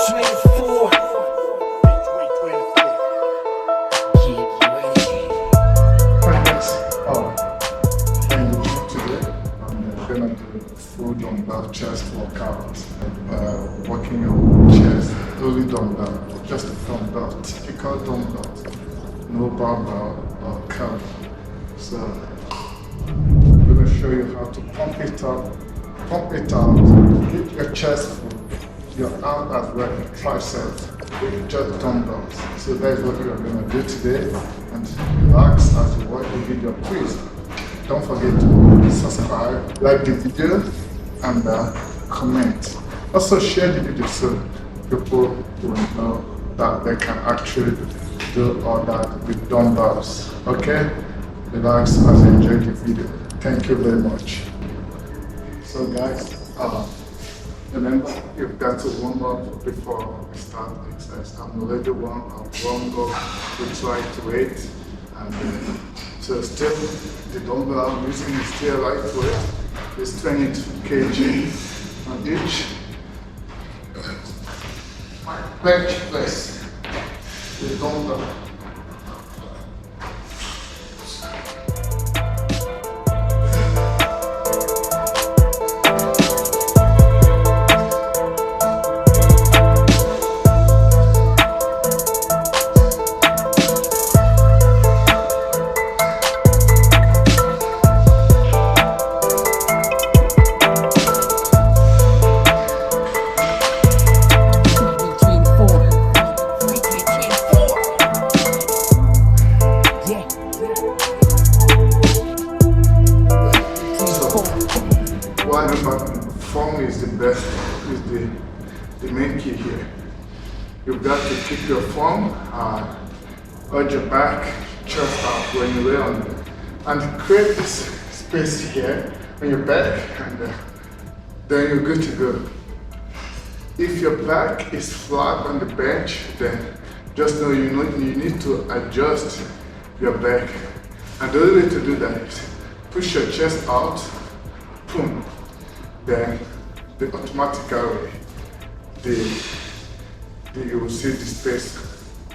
24. Hi guys, and today I'm gonna do a full dumbbell chest workout. Working your chest, only dumbbell, just a dumbbell, typical dumbbell, no barbell or curl. So I'm gonna show you how to pump it up, keep your chest full, your arm as well, triceps, with just dumbbells. So that's what we are gonna do today, and relax as you watch the video. Please don't forget to subscribe, like the video, and comment. Also share the video so people will know that they can actually do all that with dumbbells. Okay? Relax as you enjoy the video. Thank you very much. So guys, remember you've got to warm up before we start the exercise. I'm already warmed up with lightweight, and so still the dumbbell I'm using is still lightweight. It's 22 kg on each. My bench press, the dumbbell. Form is the best, is the main key here. You've got to keep your form, urge your back, chest out when you lay on it. And create this space here on your back, and then you're good to go. If your back is flat on the bench, then just know you need to adjust your back. And the only way to do that is push your chest out, boom. Then the automatically you will see the space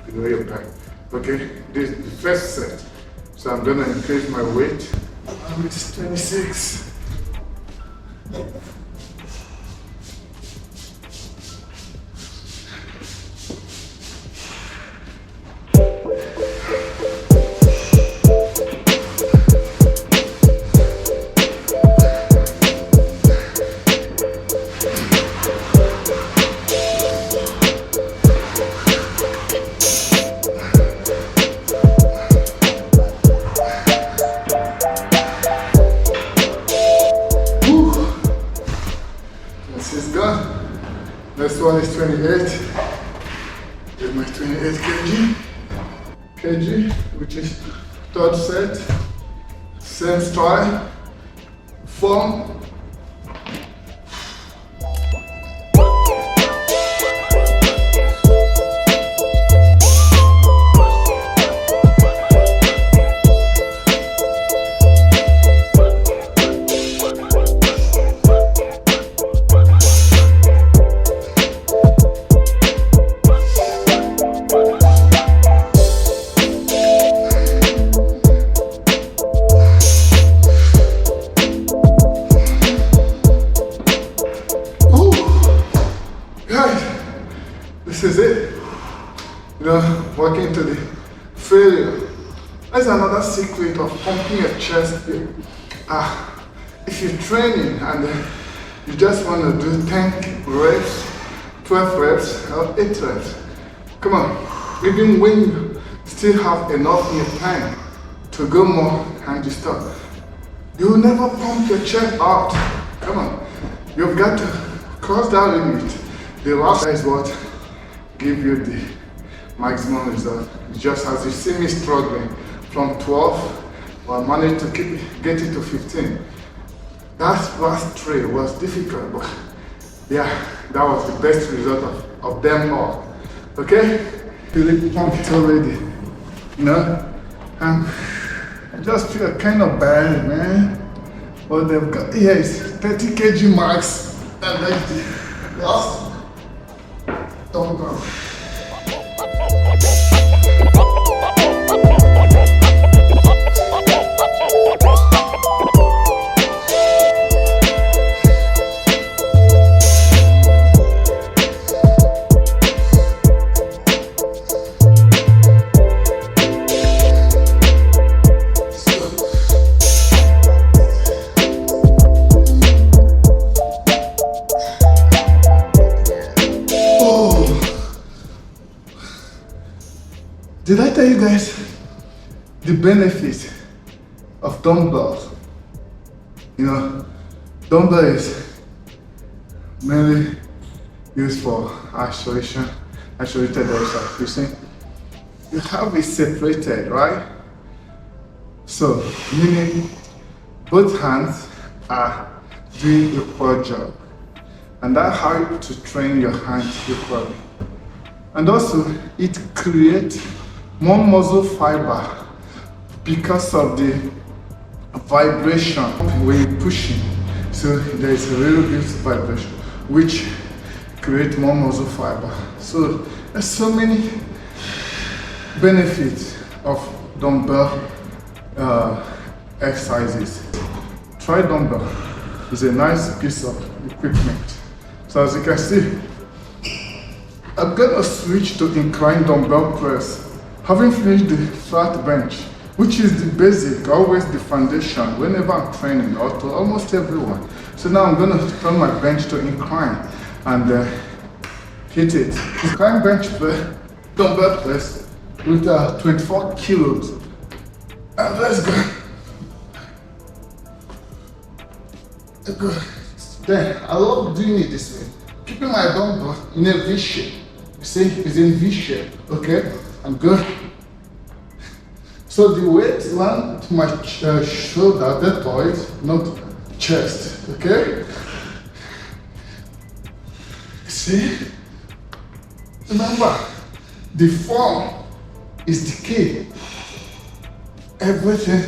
below your back. Okay, this is the first set. So I'm gonna increase my weight. It's 26. Next one is 28. With my 28 kg, which is third set. Same stride, form. This is it. Working to the failure. That's another secret of pumping your chest. If you're training and you just want to do 10 reps, 12 reps, or 8 reps, come on. Even when you still have enough in your time to go more and you stop, you will never pump your chest out. Come on. You've got to cross that limit. The last is what give you the maximum result. Just as you see me struggling from 12, I managed to get it to 15. That last 3 was difficult, but yeah, that was the best result of them all. Okay? Feeling pumped already, I just feel kind of bad, man. What they've got here is 30 kg max, and like the last dumbbell. Did I tell you guys the benefits of dumbbells? You know, dumbbell is mainly used for isolated exercise. You see, you have it separated, right? So, meaning both hands are doing equal job, and that helps to train your hands equally. And also, it creates more muscle fiber because of the vibration when you're pushing. So there is a really good vibration which creates more muscle fiber. So there's so many benefits of dumbbell exercises. Try dumbbell. It's a nice piece of equipment. So as you can see, I'm gonna switch to incline dumbbell press. Having finished the flat bench, which is the basic, always the foundation, whenever I'm training, or to almost everyone. So now I'm going to turn my bench to incline and hit it. Incline bench press, dumbbell press with 24 kilos. And let's go. Then I love doing it this way. Keeping my dumbbell in a V shape. You see, it's in V shape, okay? I'm good. So the weight lands to my shoulder, deltoid, not chest, okay? See? Remember, the form is the key. Everything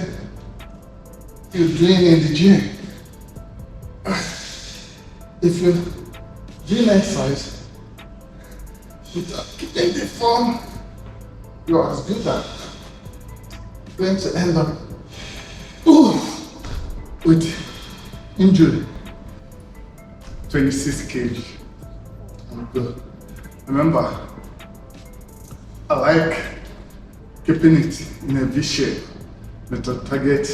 you're doing in the gym. If you're doing exercise without keeping the form, you're as good at going to end up with injury. 26 kg. I'm good. Remember, I like keeping it in a V shape, but to target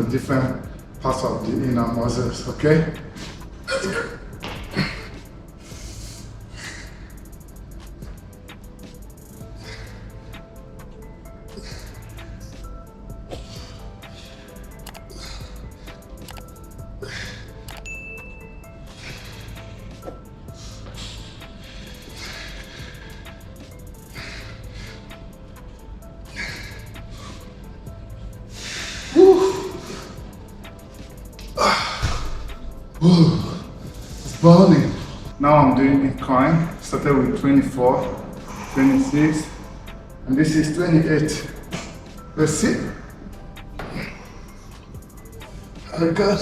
different parts of the inner muscles. Okay. Let's go. It's burning. Now I'm doing incline. Started with 24, 26, and this is 28. Let's see. Oh God.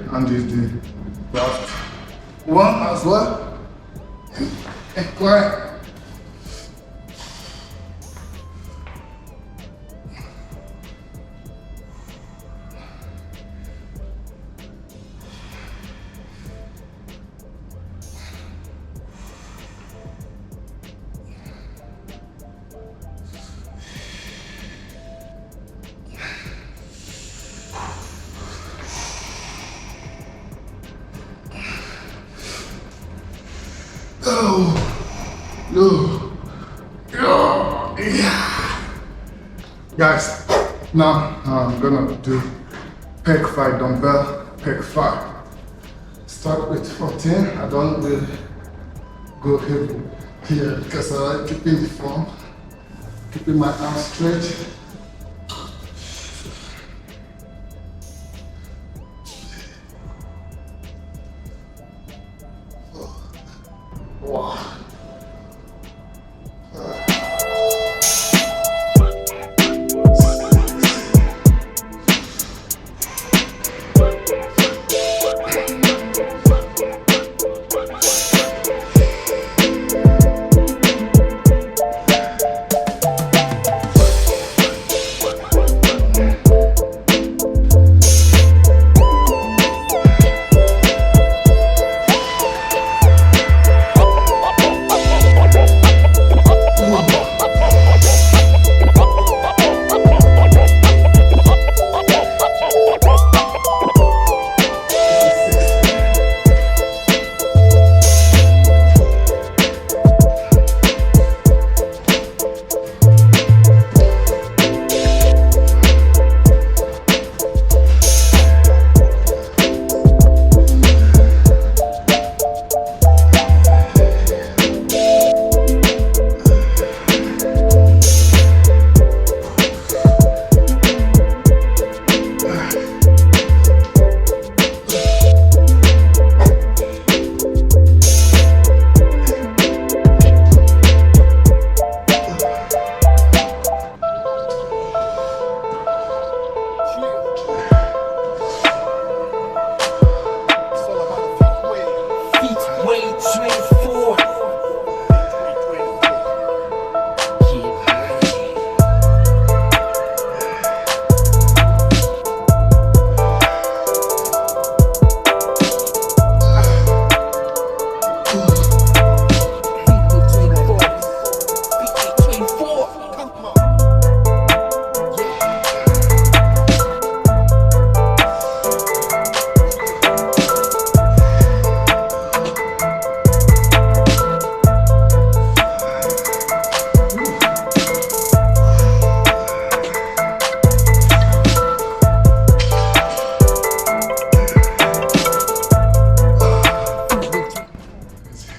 And is the last one as well. Incline. Guys, now I'm gonna do pec 5 dumbbell, pec 5. Start with 14. I don't really go heavy here because I like keeping the form, keeping my arms straight. Wow.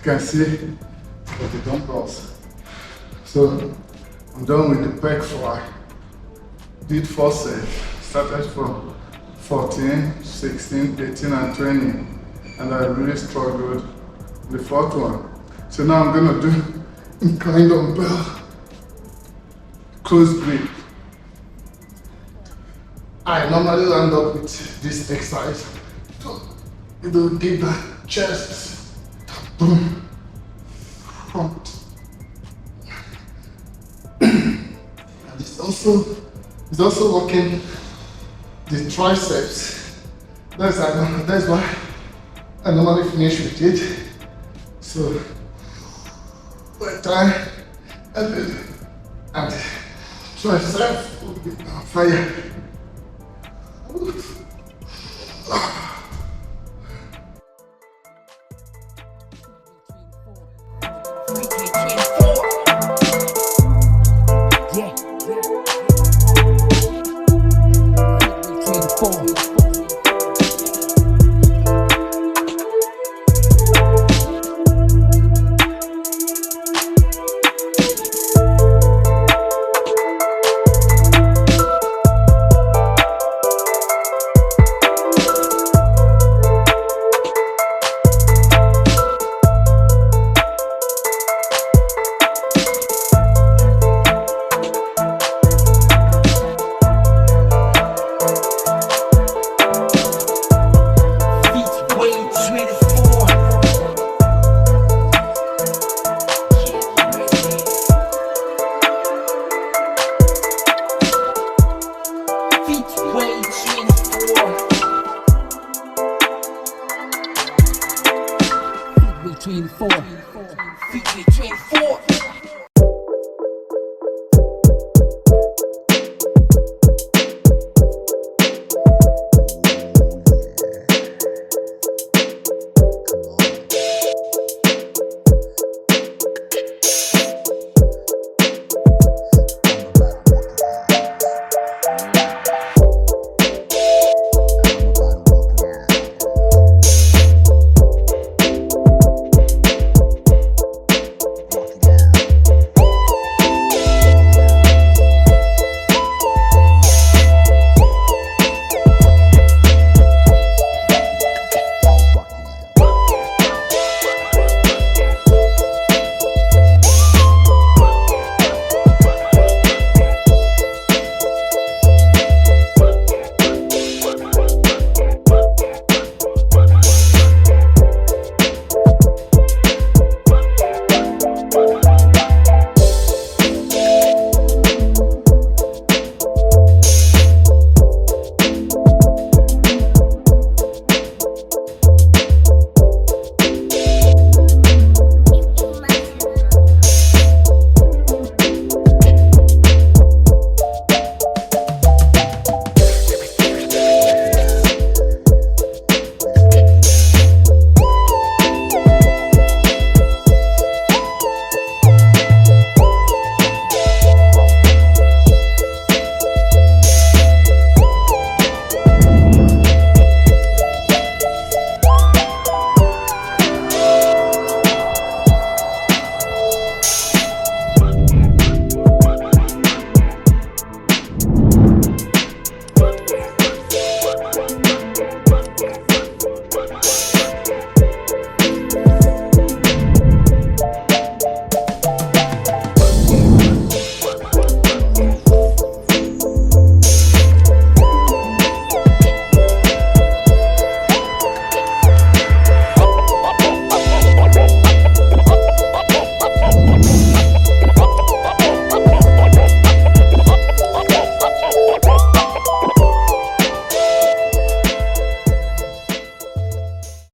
You can see with the dumbbells. So I'm done with the pec 5. Did 4 sets. Started from 14, 16, 18 and 20. And I really struggled with the 4th one. So now I'm gonna do incline dumbbell, close grip. I normally land up with this exercise to give the chest. Boom, front. And it's also working the triceps. That's why I normally finish with it. So by time and triceps will be on fire. Feet between 4.